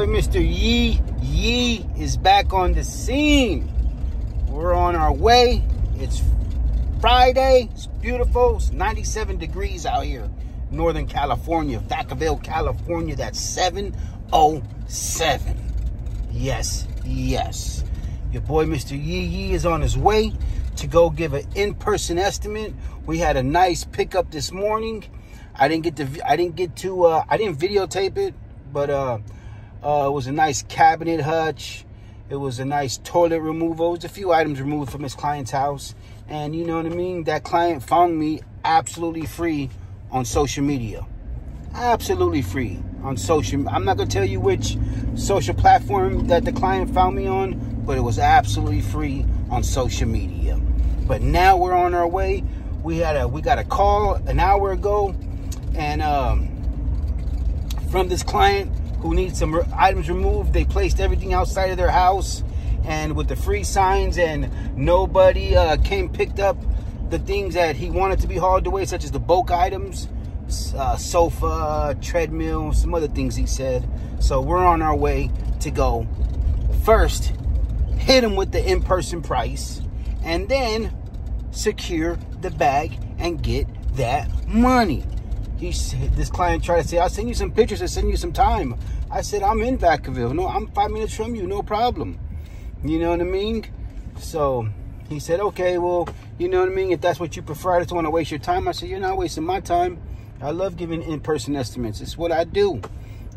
boy, Mr. Yee Yee, is back on the scene. We're on our way. It's Friday. It's beautiful. It's 97 degrees out here. Northern California, Vacaville, California. That's 707. Yes, yes. Your boy, Mr. Yee Yee, is on his way to go give an in-person estimate. We had a nice pickup this morning. I didn't videotape it, but it was a nice cabinet hutch. It was a nice toilet removal. It was a few items removed from his client's house. And you know what I mean? That client found me absolutely free on social media. Absolutely free on social. I'm not going to tell you which social platform that the client found me on, but it was absolutely free on social media. But now we're on our way. We got a call an hour ago, and from this client who needs some items removed. They placed everything outside of their house, and with the free signs, and nobody picked up the things that he wanted to be hauled away, such as the bulk items, sofa, treadmill, some other things he said. So we're on our way to go first hit him with the in-person price, and then secure the bag and get that money. This client tried to say, I'll send you some pictures, I'll send you some time. I said, I'm in Vacaville. No, I'm 5 minutes from you, no problem. You know what I mean? So he said, okay, well, you know what I mean? If that's what you prefer, I just want to waste your time. I said, you're not wasting my time. I love giving in-person estimates. It's what I do.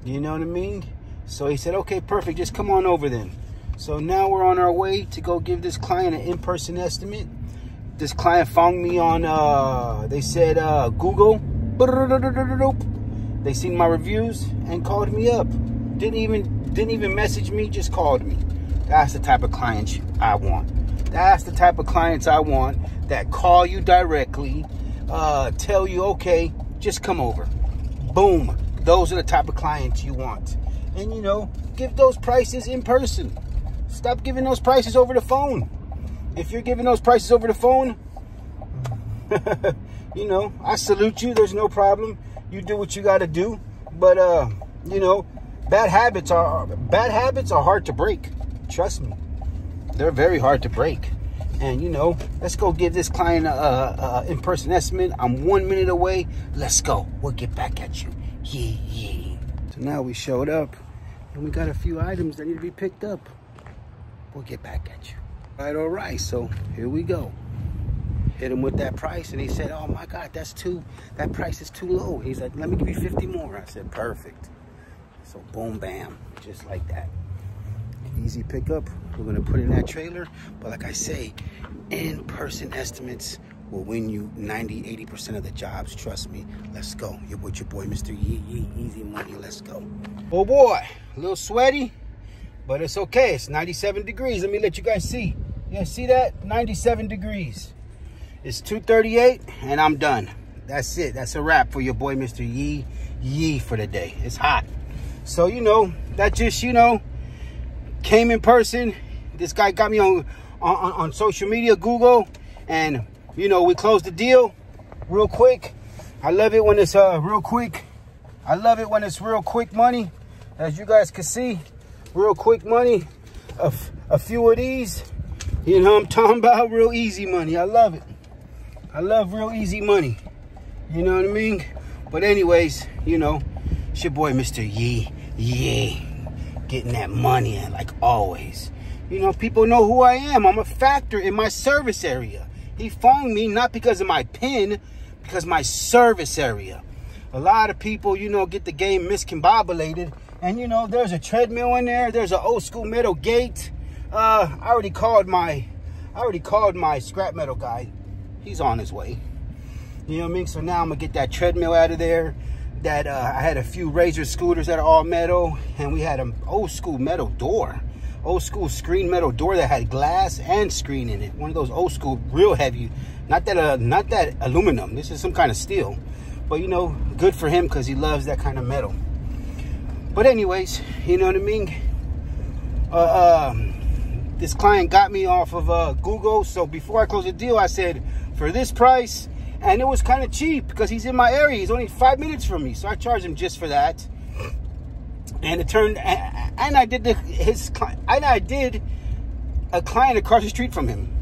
You know what I mean? So he said, okay, perfect. Just come on over then. So now we're on our way to go give this client an in-person estimate. This client found me on, they said, Google. They seen my reviews and called me up. Didn't even message me, just called me. That's the type of clients I want. That's the type of clients I want, that call you directly, tell you, okay, just come over. Boom. Those are the type of clients you want. And, you know, give those prices in person. Stop giving those prices over the phone. If you're giving those prices over the phone, you know, I salute you. There's no problem. You do what you got to do. But, you know, bad habits are hard to break. Trust me. They're very hard to break. And, you know, let's go give this client a in-person estimate. I'm 1 minute away. Let's go. We'll get back at you. Yeah, yeah. So now we showed up, and we got a few items that need to be picked up. We'll get back at you. All right. So here we go. Hit him with that price, and he said, oh my God, that price is too low. He's like, let me give you 50 more. I said, perfect. So boom, bam, just like that. Easy pickup. We're gonna put in that trailer. But like I say, in-person estimates will win you 90–80% of the jobs. Trust me. Let's go. You're with your boy, Mr. Yee Yee. Easy money. Let's go. Oh boy, a little sweaty, but it's okay. It's 97 degrees. Let me let you guys see. Yeah, see that? 97 degrees. It's 2:38, and I'm done. That's it. That's a wrap for your boy, Mr. Yee Yee, for the day. It's hot. So, you know, that just, you know, came in person. This guy got me on social media, Google, and, you know, we closed the deal real quick. I love it when it's real quick. I love it when it's real quick money. As you guys can see, real quick money. A few of these, you know what I'm talking about? Real easy money. I love it. I love real easy money. You know what I mean? But anyways, you know, it's your boy, Mr. Yee Yee, getting that money in like always. You know, people know who I am. I'm a factor in my service area. He found me not because of my pin, because my service area. A lot of people, you know, get the game miscombobulated. And, you know, there's a treadmill in there. There's an old school metal gate. I already called my scrap metal guy. He's on his way. You know what I mean? So now I'm gonna get that treadmill out of there. That I had a few Razor scooters that are all metal, and we had an old school metal door, old school screen metal door that had glass and screen in it. One of those old school, real heavy. Not that aluminum. This is some kind of steel. But you know, good for him because he loves that kind of metal. But anyways, you know what I mean? This client got me off of Google. So before I closed the deal, I said, for this price, and it was kind of cheap because he's in my area. He's only 5 minutes from me. So I charged him just for that. And it turned, and I did a client across the street from him.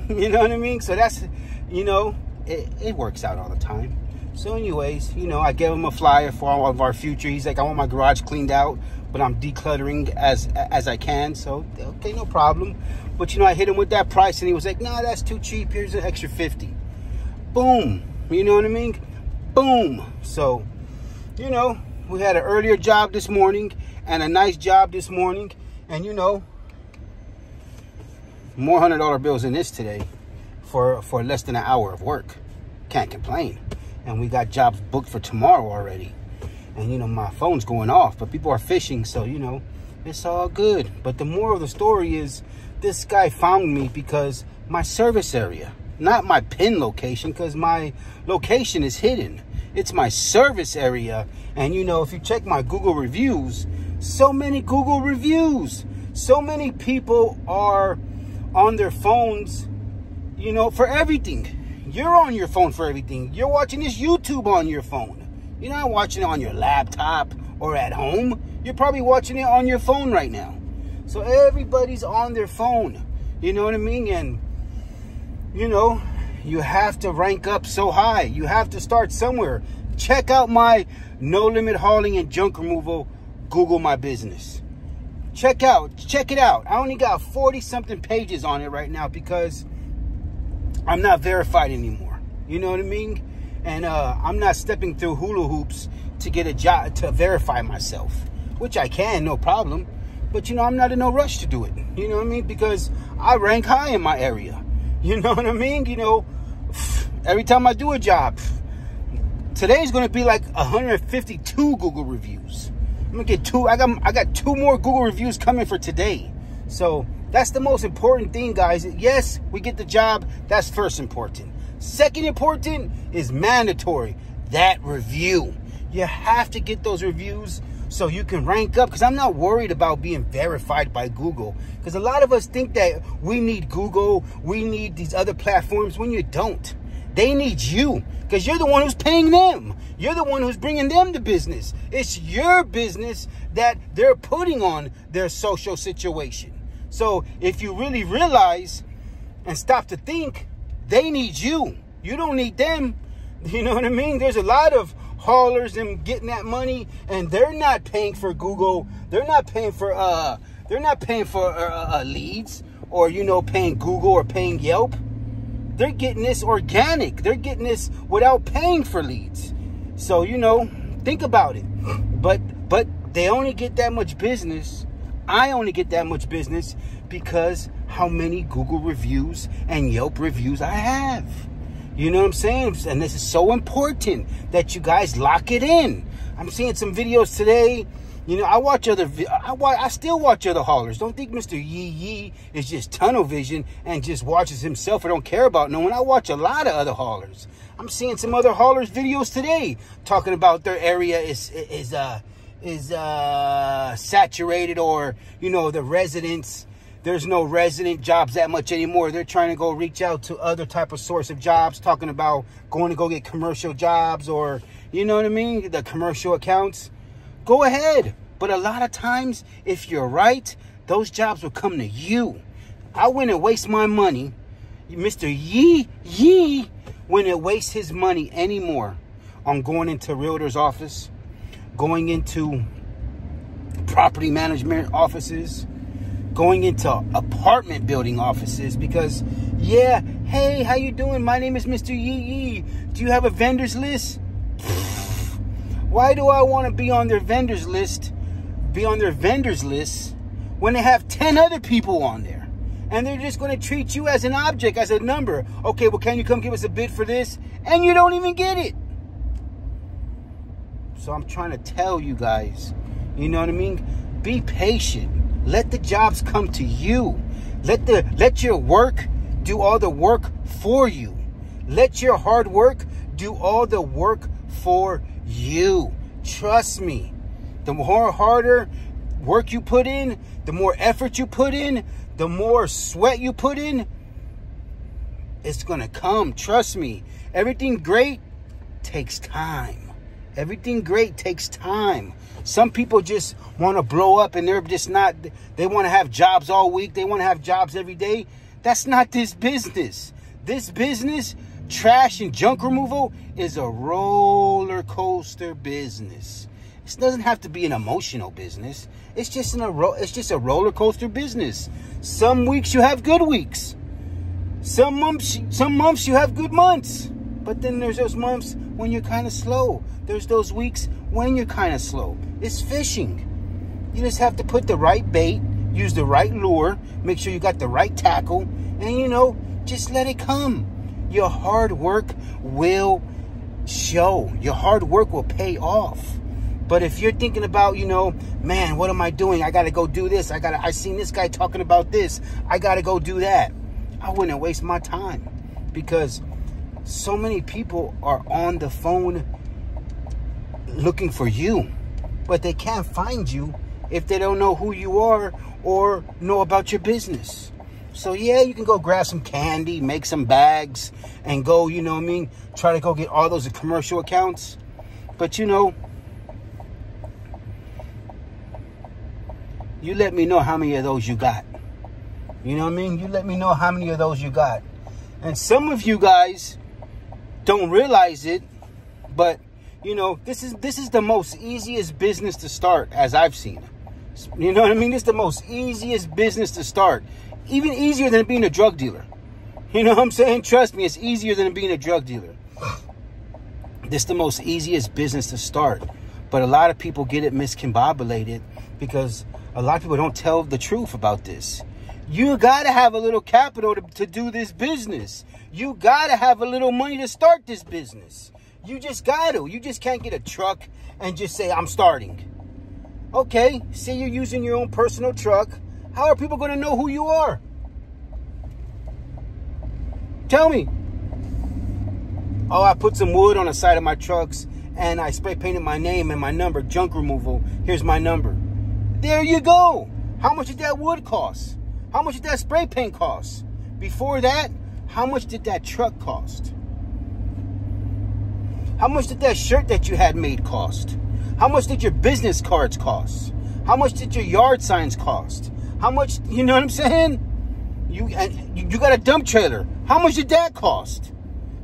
You know what I mean? So that's, you know, it works out all the time. So anyways, you know, I gave him a flyer for all of our future. He's like, I want my garage cleaned out, but I'm decluttering as I can. So, okay, no problem. But, you know, I hit him with that price, and he was like, nah, that's too cheap. Here's an extra 50. Boom. You know what I mean? Boom. So, you know, we had an earlier job this morning and a nice job this morning. And, you know, more $100 bills in this today for less than an hour of work. Can't complain. And we got jobs booked for tomorrow already. And, you know, my phone's going off, but people are fishing, so, you know, it's all good. But the moral of the story is this guy found me because my service area, not my pin location, because my location is hidden. It's my service area. And, you know, if you check my Google reviews, so many Google reviews. So many people are on their phones, you know, for everything. You're on your phone for everything. You're watching this YouTube on your phone. You're not watching it on your laptop or at home. You're probably watching it on your phone right now. So everybody's on their phone. You know what I mean? And, you know, you have to rank up so high. You have to start somewhere. Check out my No Limit Hauling and Junk Removal. Google my business. Check it out. I only got 40-something pages on it right now because I'm not verified anymore. You know what I mean? And I'm not stepping through hula hoops to get a job, to verify myself, which I can, no problem. But, you know, I'm not in no rush to do it. You know what I mean? Because I rank high in my area. You know what I mean? You know, every time I do a job, today's going to be like 152 Google reviews. I'm going to get two. I got 2 more Google reviews coming for today. So that's the most important thing, guys. Yes, we get the job. That's first important. Second important is mandatory. That review. You have to get those reviews so you can rank up. Because I'm not worried about being verified by Google. Because a lot of us think that we need Google, we need these other platforms, when you don't. They need you. Because you're the one who's paying them. You're the one who's bringing them the business. It's your business that they're putting on their social situation. So if you really realize and stop to think, they need you. You don't need them. You know what I mean? There's a lot of haulers and getting that money, and they're not paying for Google. They're not paying for leads, or, you know, paying Google or paying Yelp. They're getting this organic. They're getting this without paying for leads. So, you know, think about it. But they only get that much business. I only get that much business because how many Google reviews and Yelp reviews I have. You know what I'm saying? And this is so important that you guys lock it in. I'm seeing some videos today. You know, I still watch other haulers. Don't think Mr. Yee Yee is just tunnel vision and just watches himself or don't care about no one. I watch a lot of other haulers. I'm seeing some other haulers videos today talking about their area is saturated, or, you know, the residents, there's no resident jobs that much anymore. They're trying to go reach out to other type of source of jobs, talking about going to go get commercial jobs, or, you know what I mean, the commercial accounts. Go ahead. But a lot of times, if you're right, those jobs will come to you. I wouldn't waste my money. Mr. Yee Yee wouldn't waste his money anymore on going into realtor's office, going into property management offices, going into apartment building offices, because, yeah, hey, how you doing? My name is Mr. Yee Yee. Do you have a vendors list? Why do I want to be on their vendors list, when they have 10 other people on there? And they're just going to treat you as an object, as a number. Okay, well, can you come give us a bid for this? And you don't even get it. So I'm trying to tell you guys, you know what I mean? Be patient. Let the jobs come to you. Let your work do all the work for you. Let your hard work do all the work for you. Trust me. The more harder work you put in, the more effort you put in, the more sweat you put in, it's gonna come. Trust me. Everything great takes time. Everything great takes time. Some people just want to blow up and they're just not, they want to have jobs all week. They want to have jobs every day. That's not this business. This business, trash and junk removal, is a roller coaster business. It doesn't have to be an emotional business. It's just a roller coaster business. Some weeks you have good weeks. Some months you have good months. But then there's those months when you're kind of slow. There's those weeks when you're kind of slow. It's fishing. You just have to put the right bait, use the right lure, make sure you got the right tackle, and, you know, just let it come. Your hard work will show. Your hard work will pay off. But if you're thinking about, you know, man, what am I doing? I got to go do this. I seen this guy talking about this. I got to go do that. I wouldn't waste my time, because so many people are on the phone looking for you, but they can't find you if they don't know who you are or know about your business. So yeah, you can go grab some candy, make some bags, and go, you know what I mean, try to go get all those commercial accounts. But, you know, you let me know how many of those you got. You know what I mean? You let me know how many of those you got. And some of you guys don't realize it, but, you know, this is the most easiest business to start, as I've seen. You know what I mean? It's the most easiest business to start. Even easier than being a drug dealer. You know what I'm saying? Trust me, it's easier than being a drug dealer. This is the most easiest business to start. But a lot of people get it miscombobulated, because a lot of people don't tell the truth about this. You got to have a little capital to do this business. You got to have a little money to start this business. You just got to. You just can't get a truck and just say, I'm starting. Okay, say you're using your own personal truck. How are people going to know who you are? Tell me. Oh, I put some wood on the side of my trucks and I spray painted my name and my number, junk removal. Here's my number. There you go. How much did that wood cost? How much did that spray paint cost? Before that, how much did that truck cost? How much did that shirt that you had made cost? How much did your business cards cost? How much did your yard signs cost? How much, you know what I'm saying? You got a dump trailer. How much did that cost?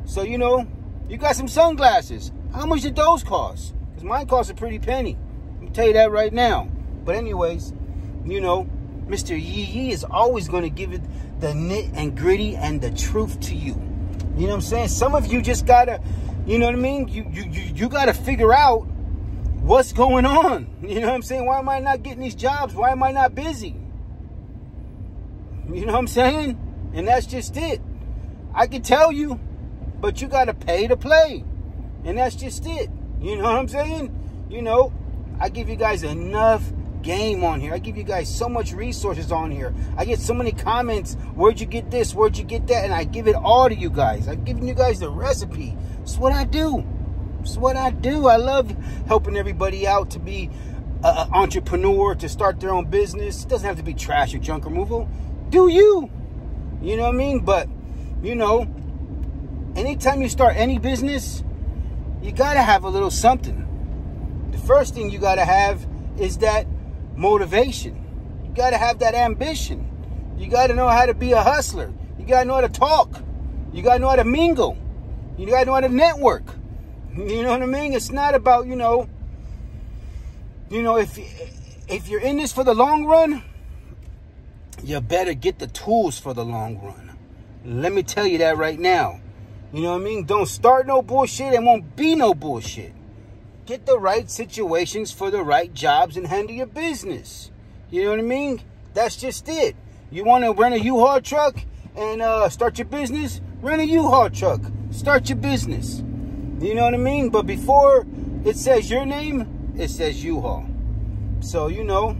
So, you know, you got some sunglasses. How much did those cost? Because mine cost a pretty penny. Let me tell you that right now. But anyways, you know, Mr. Yee Yee is always going to give it the nit and gritty and the truth to you. You know what I'm saying? Some of you just got to, you know what I mean? You got to figure out what's going on. You know what I'm saying? Why am I not getting these jobs? Why am I not busy? You know what I'm saying? And that's just it. I can tell you, but you got to pay to play. And that's just it. You know what I'm saying? You know, I give you guys enough game on here. I give you guys so much resources on here. I get so many comments. Where'd you get this? Where'd you get that? And I give it all to you guys. I'm giving you guys the recipe. It's what I do. It's what I do. I love helping everybody out to be an entrepreneur, to start their own business. It doesn't have to be trash or junk removal. Do you? You know what I mean? But, you know, anytime you start any business, you got to have a little something. The first thing you got to have is that motivation. You got to have that ambition. You got to know how to be a hustler. You got to know how to talk. You got to know how to mingle. You got to know how to network. You know what I mean? It's not about, you know, if you're in this for the long run, you better get the tools for the long run. Let me tell you that right now. You know what I mean? Don't start no bullshit and won't be no bullshit. Get the right situations for the right jobs and handle your business. You know what I mean? That's just it. You want to rent a U-Haul truck and start your business? Rent a U-Haul truck. Start your business. You know what I mean? But before it says your name, it says U-Haul. So, you know,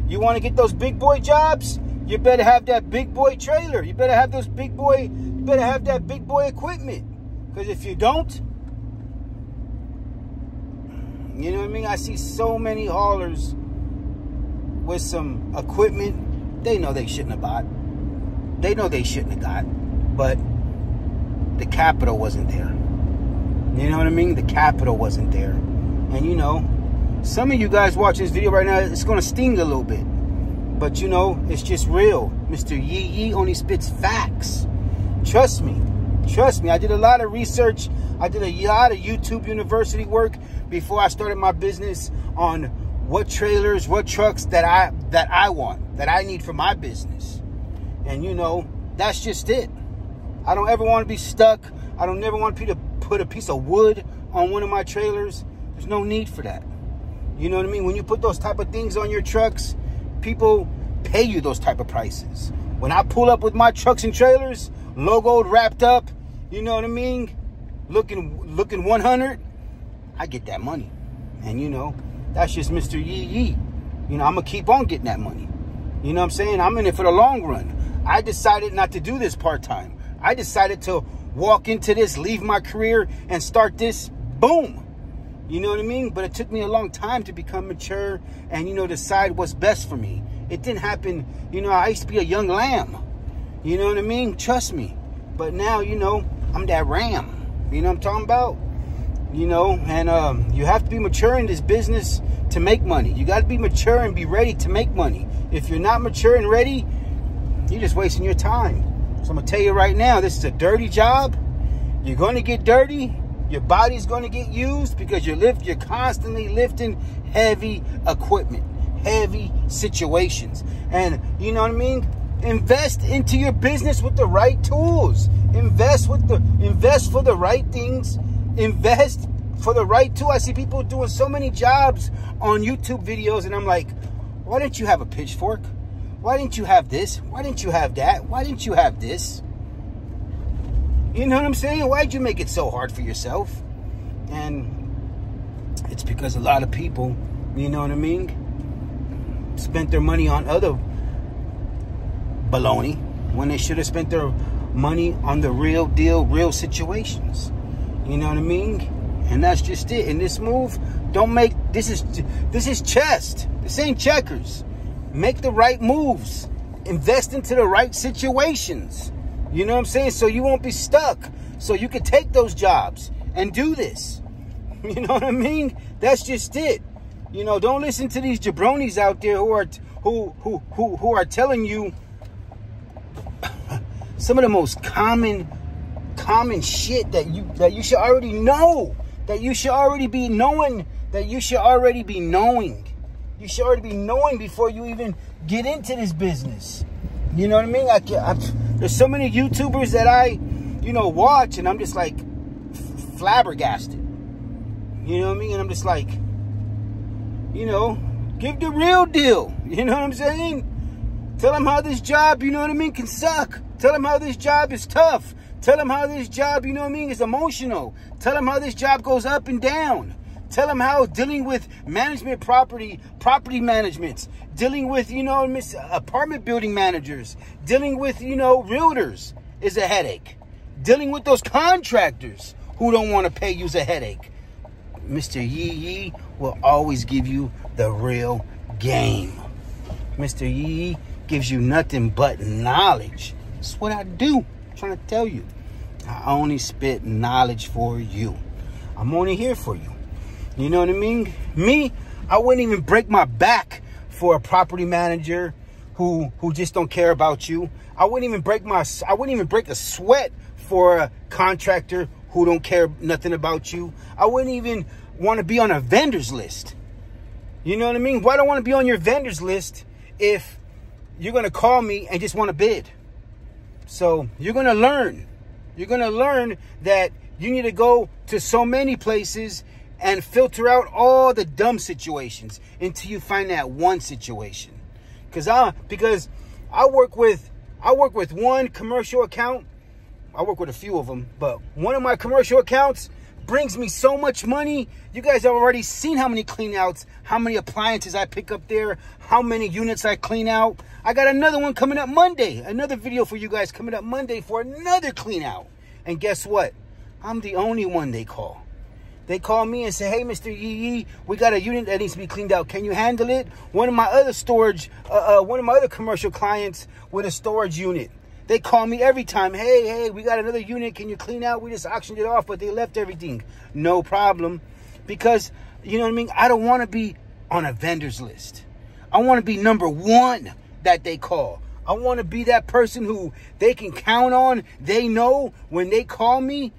you want to get those big boy jobs? You better have that big boy trailer. You better have those big boy, you better have that big boy equipment. Because if you don't, you know what I mean? I see so many haulers with some equipment they know they shouldn't have bought. They know they shouldn't have got. But the capital wasn't there. You know what I mean? The capital wasn't there. And you know, some of you guys watching this video right now, it's going to sting a little bit. But you know, it's just real. Mr. Yee Yee only spits facts. Trust me. Trust me. I did a lot of research. I did a lot of YouTube University work before I started my business on what trailers, what trucks that I want, that I need for my business. And you know, that's just it. I don't ever want to be stuck. I don't never want to put a piece of wood on one of my trailers. There's no need for that. You know what I mean? When you put those type of things on your trucks, people pay you those type of prices. When I pull up with my trucks and trailers, logoed, wrapped up, you know what I mean? Looking 100, I get that money. And you know, that's just Mr. Yee Yee. You know, I'm going to keep on getting that money. You know what I'm saying? I'm in it for the long run. I decided not to do this part-time. I decided to walk into this, leave my career, and start this. Boom. You know what I mean? But it took me a long time to become mature and, you know, decide what's best for me. It didn't happen. You know, I used to be a young lamb. You know what I mean? Trust me. But now, you know, I'm that ram. You know what I'm talking about? You know, and you have to be mature in this business to make money. You got to be mature and be ready to make money. If you're not mature and ready, you're just wasting your time. So I'm going to tell you right now, this is a dirty job. You're going to get dirty. Your body's going to get used because you're constantly lifting heavy equipment, heavy situations. And you know what I mean? Invest into your business with the right tools. Invest for the right things. Invest for the right tool. I see people doing so many jobs on YouTube videos, and I'm like, why didn't you have a pitchfork? Why didn't you have this? Why didn't you have that? Why didn't you have this? You know what I'm saying? Why'd you make it so hard for yourself? And it's because a lot of people, you know what I mean, spent their money on other baloney when they should have spent their money on the real deal, real situations. You know what I mean? And that's just it. In this move, don't make, this is chess. This ain't checkers. Make the right moves. Invest into the right situations. You know what I'm saying? So you won't be stuck. So you can take those jobs and do this. You know what I mean? That's just it. You know, don't listen to these jabronis out there who are telling you some of the most common shit that you should already know. That you should already be knowing. That you should already be knowing. You should already be knowing before you even get into this business. You know what I mean? There's so many YouTubers that I, you know, watch, and I'm just like flabbergasted. You know what I mean? And I'm just like, you know, give the real deal. You know what I'm saying? Tell them how this job, you know what I mean, can suck. Tell them how this job is tough. Tell them how this job, you know what I mean, is emotional. Tell them how this job goes up and down. Tell them how dealing with management property managements, dealing with, you know, apartment building managers, dealing with, you know, realtors is a headache. Dealing with those contractors who don't want to pay you is a headache. Mr. Yee Yee will always give you the real game. Mr. Yee gives you nothing but knowledge. That's what I do. I'm trying to tell you. I only spit knowledge for you. I'm only here for you. You know what I mean? Me, I wouldn't even break my back for a property manager who just don't care about you. I wouldn't even break a sweat for a contractor who don't care nothing about you. I wouldn't even want to be on a vendor's list. You know what I mean? Why do I want to be on your vendor's list if you're going to call me and just want to bid? So you're going to learn. You're going to learn that you need to go to so many places and filter out all the dumb situations until you find that one situation. Because I work with one commercial account. I work with a few of them, but one of my commercial accounts brings me so much money. You guys have already seen how many clean outs, how many appliances I pick up there, how many units I clean out. I got another one coming up Monday, another video for you guys coming up Monday for another clean out. And guess what? I'm the only one they call. They call me and say, hey, Mr. Yee Yee, we got a unit that needs to be cleaned out. Can you handle it? One of my other commercial clients with a storage unit, They call me every time. Hey, we got another unit. Can you clean out? We just auctioned it off, but they left everything. No problem. Because, you know what I mean? I don't want to be on a vendor's list. I want to be number one that they call. I want to be that person who they can count on. They know when they call me,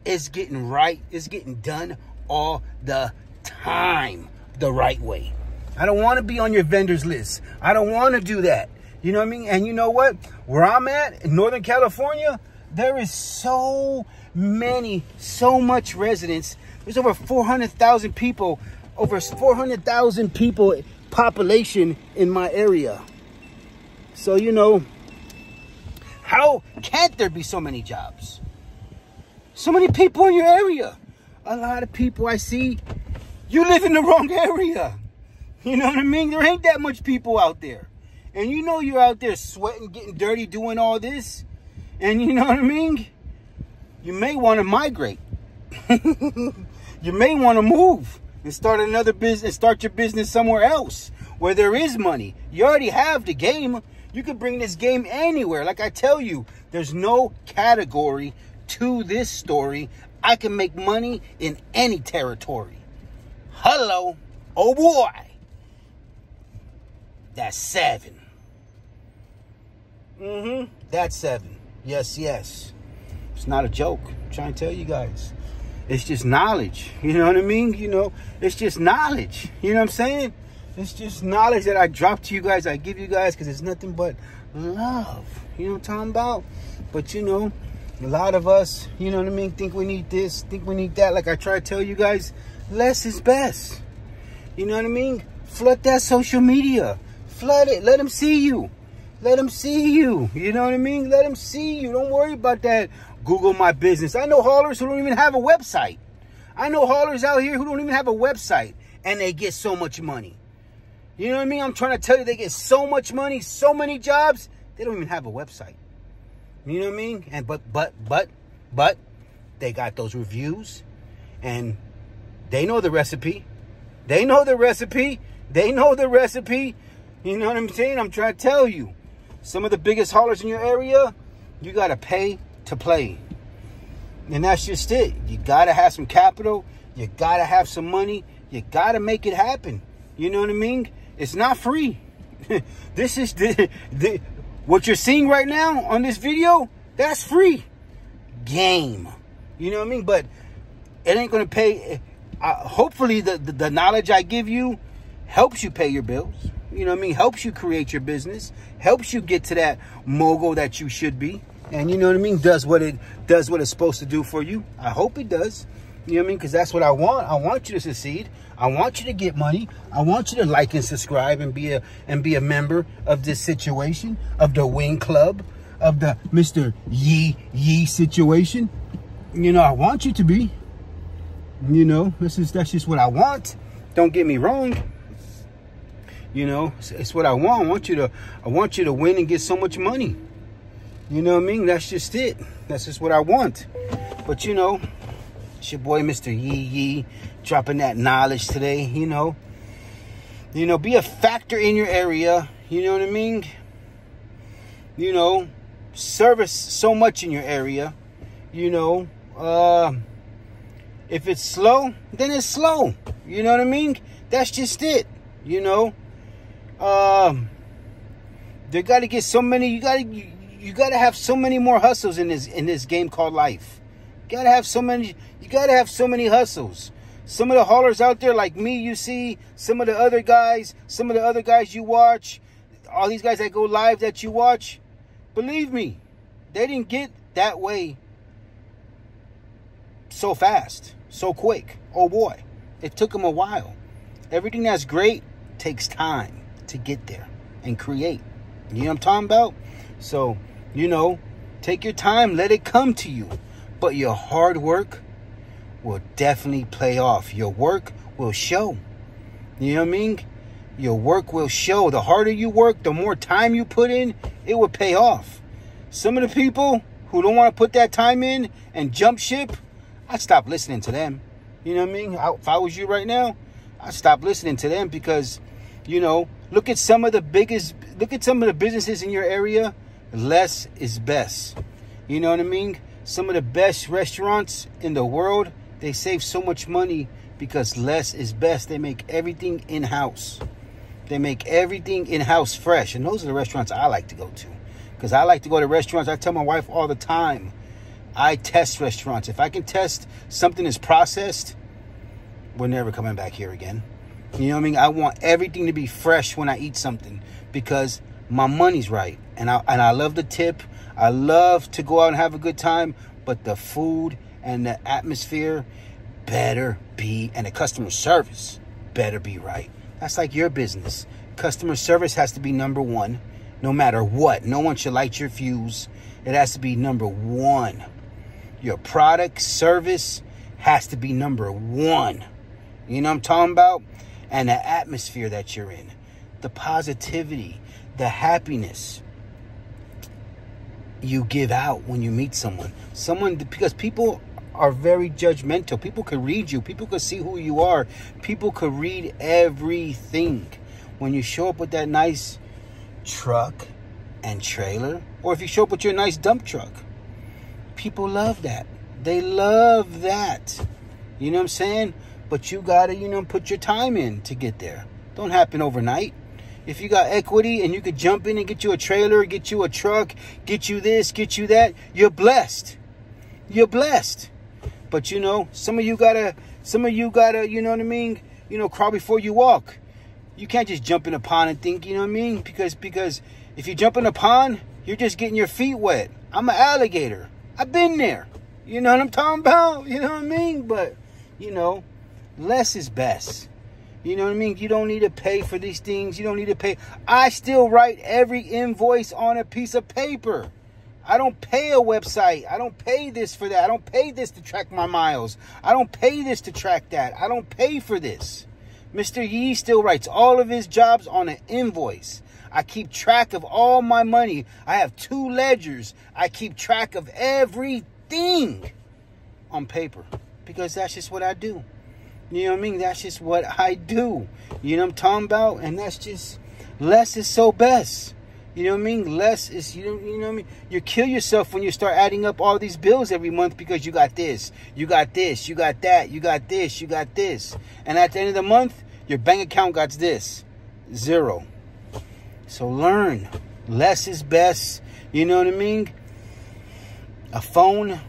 it's getting right. It's getting done all the time the right way. I don't want to be on your vendor's list. I don't want to do that. You know what I mean? And you know what? Where I'm at in Northern California, there is so much residents. There's over 400,000 people, over 400,000 people population in my area. So, you know, how can't there be so many jobs? So many people in your area. A lot of people I see, you live in the wrong area. You know what I mean? There ain't that much people out there. And you know you're out there sweating, getting dirty, doing all this. And you know what I mean? You may want to migrate. You may want to move and start another business, start your business somewhere else where there is money. You already have the game. You can bring this game anywhere. Like I tell you, there's no category to this story. I can make money in any territory. Hello. Oh boy. That's 7. That's 7. Yes. It's not a joke. I'm trying to tell you guys. It's just knowledge. You know what I mean? You know, it's just knowledge. You know what I'm saying? It's just knowledge that I drop to you guys. I give you guys because it's nothing but love. You know what I'm talking about? But, you know, a lot of us, you know what I mean, think we need this, think we need that. Like I try to tell you guys, less is best. You know what I mean? Flood that social media. Flood it. Let them see you. Let them see you. You know what I mean? Let them see you. Don't worry about that. Google my business. I know haulers who don't even have a website. I know haulers out here who don't even have a website. And they get so much money. You know what I mean? I'm trying to tell you, they get so much money, so many jobs. They don't even have a website. You know what I mean? And but they got those reviews. And they know the recipe. They know the recipe. They know the recipe. You know what I'm saying? I'm trying to tell you. Some of the biggest haulers in your area, you got to pay to play. And that's just it. You got to have some capital. You got to have some money. You got to make it happen. You know what I mean? It's not free. This is what you're seeing right now on this video. That's free game. You know what I mean? But it ain't going to pay. Hopefully the knowledge I give you helps you pay your bills. You know what I mean? Helps you create your business. Helps you get to that mogul that you should be. And you know what I mean? Does what it's supposed to do for you. I hope it does. You know what I mean? Because that's what I want. I want you to succeed. I want you to get money. I want you to like and subscribe and be a member of this situation, of the Wing Club, of the Mr. Yee situation. You know, I want you to be. You know, that's just what I want. Don't get me wrong. You know, it's what I want. I want you to win and get so much money. You know what I mean? That's just it. That's just what I want. But you know, it's your boy Mr. Yee Yee dropping that knowledge today. You know, be a factor in your area. You know what I mean? You know, service so much in your area. You know, if it's slow, then it's slow. You know what I mean? That's just it. You know, they got to get so many. You got to have so many more hustles in this game called life. You got to have so many. You got to have so many hustles. Some of the haulers out there like me, you see, some of the other guys you watch, all these guys that go live that you watch, believe me, they didn't get that way so fast, so quick. Oh boy, it took them a while. Everything that's great takes time to get there and create. You know what I'm talking about? So, you know, take your time, let it come to you. But your hard work will definitely pay off. Your work will show. You know what I mean? Your work will show. The harder you work, the more time you put in, it will pay off. Some of the people who don't want to put that time in and jump ship, I'd stop listening to them. You know what I mean? If I was you right now, I'd stop listening to them because, you know, look at some of the businesses in your area. less is best. You know what I mean? Some of the best restaurants in the world, they save so much money because less is best. They make everything in-house. They make everything in-house fresh. And those are the restaurants I like to go to. Because I like to go to restaurants. I tell my wife all the time, I test restaurants. If I can test something is processed, we're never coming back here again. You know what I mean? I want everything to be fresh when I eat something because my money's right. And I love the tip. I love to go out and have a good time. But the food and the atmosphere better be, and the customer service better be right. That's like your business. Customer service has to be number one, no matter what. No one should light your fuse. It has to be number one. Your product, service has to be number one. You know what I'm talking about? And the atmosphere that you're in. The positivity, the happiness you give out when you meet someone. Because people are very judgmental. People could read you. People could see who you are. People could read everything. When you show up with that nice truck and trailer, or if you show up with your nice dump truck, people love that. They love that. You know what I'm saying? But you gotta, put your time in to get there. Don't happen overnight. If you got equity and you could jump in and get you a trailer, get you a truck, get you this, get you that, you're blessed. You're blessed. But some of you gotta, you know what I mean? Crawl before you walk. You can't just jump in a pond and think, you know what I mean? Because if you jump in a pond, you're just getting your feet wet. I'm an alligator. I've been there. You know what I'm talking about? You know what I mean? But, less is best. You know what I mean? You don't need to pay for these things. You don't need to pay. I still write every invoice on a piece of paper. I don't pay a website. I don't pay this for that. I don't pay this to track my miles. I don't pay this to track that. I don't pay for this. Mr. Yee still writes all of his jobs on an invoice. I keep track of all my money. I have 2 ledgers. I keep track of everything on paper because that's just what I do. You know what I mean? That's just what I do. You know what I'm talking about? And that's just, less is so best. You know what I mean? Less is, you know what I mean? You kill yourself when you start adding up all these bills every month because you got this, you got this, you got that, you got this, you got this. And at the end of the month, your bank account got this, 0. So learn. Less is best. You know what I mean? A phone.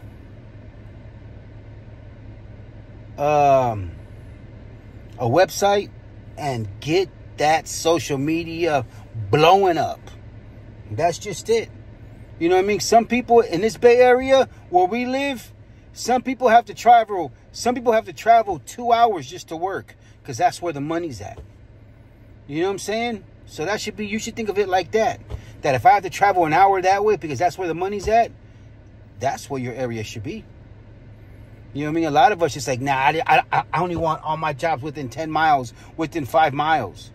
A website, and get that social media blowing up. That's just it. You know what I mean? Some people in this Bay Area where we live, some people have to travel. Some people have to travel 2 hours just to work because that's where the money's at. You know what I'm saying? So that should be, you should think of it like that. That if I have to travel an hour that way because that's where the money's at, that's where your area should be. You know what I mean? A lot of us just like, nah, I only want all my jobs within 10 miles, within 5 miles.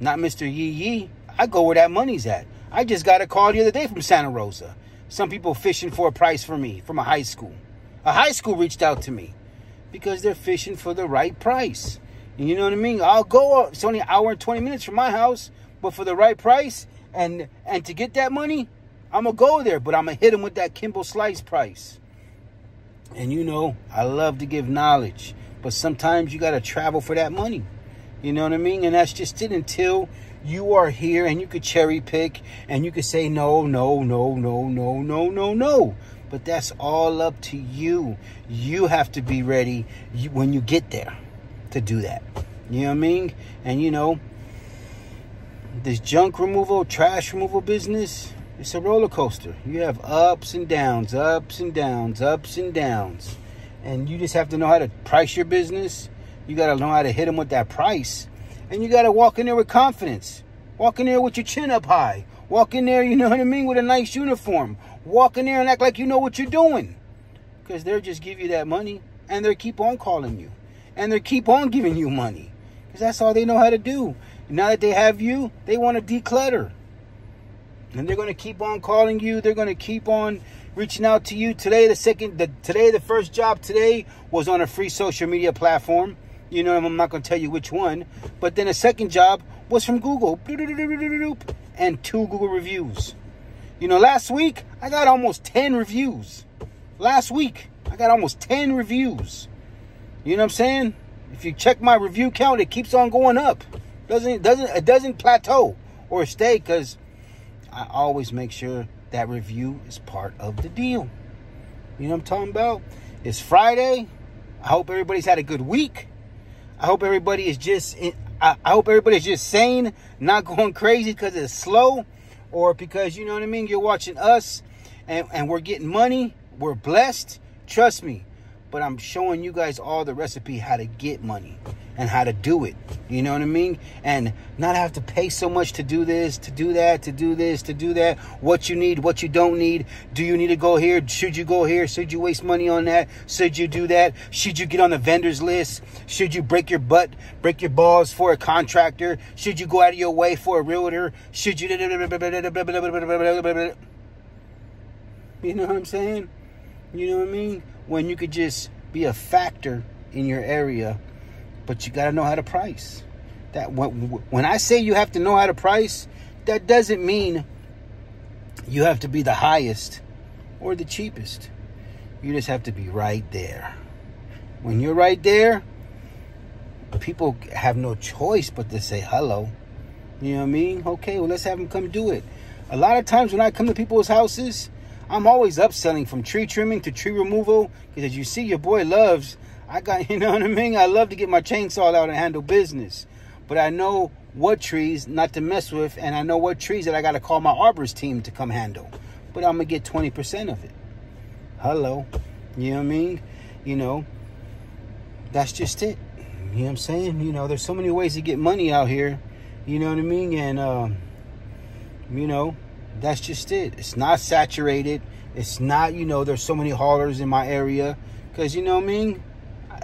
Not Mr. Yee Yee. I go where that money's at. I just got a call the other day from Santa Rosa. Some people fishing for a price for me from a high school. A high school reached out to me because they're fishing for the right price. And you know what I mean? I'll go, it's only an hour and 20 minutes from my house, but for the right price and to get that money, I'm going to go there, but I'm going to hit them with that Kimball Slice price. And I love to give knowledge, but sometimes you got to travel for that money. You know what I mean? And that's just it until you are here and you could cherry pick and you could say no, no, no, no, no, no, no, no. But that's all up to you. You have to be ready when you get there to do that. You know what I mean? And this junk removal, trash removal business, it's a roller coaster. You have ups and downs, ups and downs, ups and downs. And you just have to know how to price your business. You got to know how to hit them with that price. And you got to walk in there with confidence. Walk in there with your chin up high. Walk in there, you know what I mean, with a nice uniform. Walk in there and act like you know what you're doing. Because they'll just give you that money. And they'll keep on calling you. And they'll keep on giving you money. Because that's all they know how to do. Now that they have you, they want to declutter. And they're going to keep on calling you. They're going to keep on reaching out to you. Today, the first job today was on a free social media platform. I'm not going to tell you which one. But then the second job was from Google. And 2 Google reviews. You know, last week, I got almost 10 reviews. Last week, I got almost 10 reviews. You know what I'm saying? If you check my review count, it keeps on going up. It doesn't plateau or stay, because I always make sure that review is part of the deal. You know what I'm talking about? It's Friday. I hope everybody's had a good week. I hope everybody is just sane, not going crazy because it's slow, or because, you know what I mean, you're watching us and we're getting money. We're blessed. Trust me. But I'm showing you guys all the recipe how to get money and how to do it. You know what I mean? And not have to pay so much to do this, to do that, to do this, to do that. What you need, what you don't need. Do you need to go here? Should you go here? Should you waste money on that? Should you do that? Should you get on the vendors list? Should you break your butt, break your balls for a contractor? Should you go out of your way for a realtor? Should you... You know what I'm saying? You know what I mean? When you could just be a factor in your area, but you got to know how to price. That when I say you have to know how to price, that doesn't mean you have to be the highest or the cheapest. You just have to be right there. When you're right there, people have no choice but to say hello. You know what I mean? Okay, well, let's have them come do it. A lot of times when I come to people's houses, I'm always upselling from tree trimming to tree removal, because as you see, your boy loves, you know what I mean? I love to get my chainsaw out and handle business. But I know what trees not to mess with, and I know what trees that I got to call my arborist team to come handle. But I'm going to get 20% of it. Hello. You know what I mean? You know, that's just it. You know what I'm saying? You know, there's so many ways to get money out here. You know what I mean? And, you know, that's just it. It's not saturated. It's not, you know, there's so many haulers in my area. Because, you know what I mean?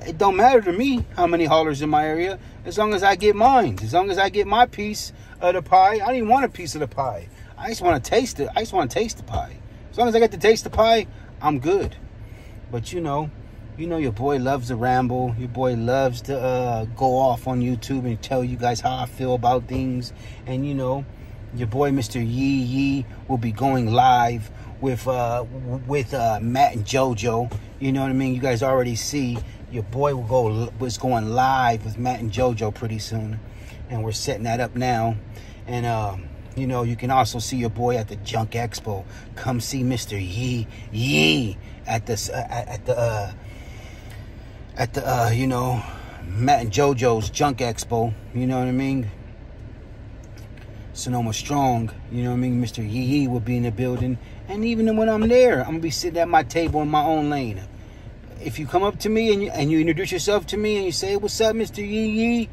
It don't matter to me how many haulers in my area. As long as I get mine. As long as I get my piece of the pie. I don't even want a piece of the pie. I just want to taste it. I just want to taste the pie. As long as I get to taste the pie, I'm good. But, you know your boy loves to ramble. Your boy loves to go off on YouTube and tell you guys how I feel about things. And, you know, your boy, Mr. Yee Yee, will be going live with Matt and JoJo. You know what I mean? You guys already see your boy was going live with Matt and JoJo pretty soon, and we're setting that up now. And you know, you can also see your boy at the Junk Expo. Come see Mr. Yee Yee at the you know, Matt and JoJo's Junk Expo. You know what I mean? Sonoma Strong, you know what I mean? Mr. Yee Yee will be in the building. And even when I'm there, I'm going to be sitting at my table in my own lane. If you come up to me and you introduce yourself to me and you say, "What's up, Mr. Yee Yee?"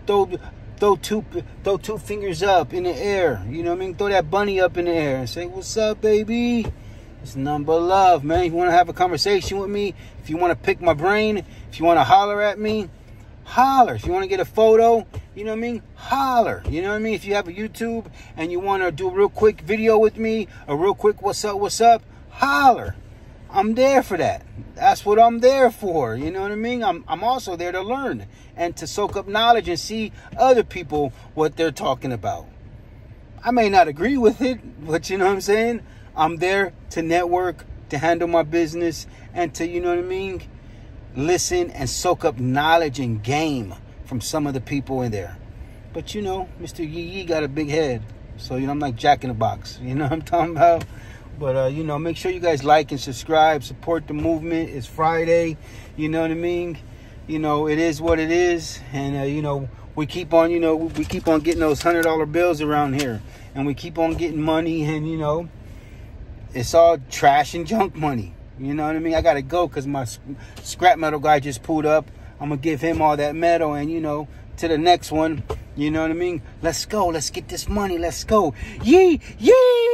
Throw two fingers up in the air. You know what I mean? Throw that bunny up in the air and say, "What's up, baby?" It's nothing but love, man. If you want to have a conversation with me, if you want to pick my brain, if you want to holler at me, holler. If you want to get a photo, you know what I mean? Holler. You know what I mean? If you have a YouTube and you want to do a real quick video with me, a real quick what's up, holler. I'm there for that. That's what I'm there for. You know what I mean? I'm also there to learn and to soak up knowledge and see other people what they're talking about. I may not agree with it, but you know what I'm saying? I'm there to network, to handle my business, and to, you know what I mean, listen and soak up knowledge and game from some of the people in there. But, you know, Mr. Yee Yee got a big head. So, you know, I'm like Jack in the Box. You know what I'm talking about? But, you know, make sure you guys like and subscribe. Support the movement. It's Friday. You know what I mean? You know, it is what it is. And, you know, we keep on, you know, we keep on getting those $100 bills around here. And we keep on getting money. And, you know, it's all trash and junk money. You know what I mean? I got to go because my scrap metal guy just pulled up. I'm going to give him all that metal and, you know, to the next one. You know what I mean? Let's go. Let's get this money. Let's go. Yee! Yee!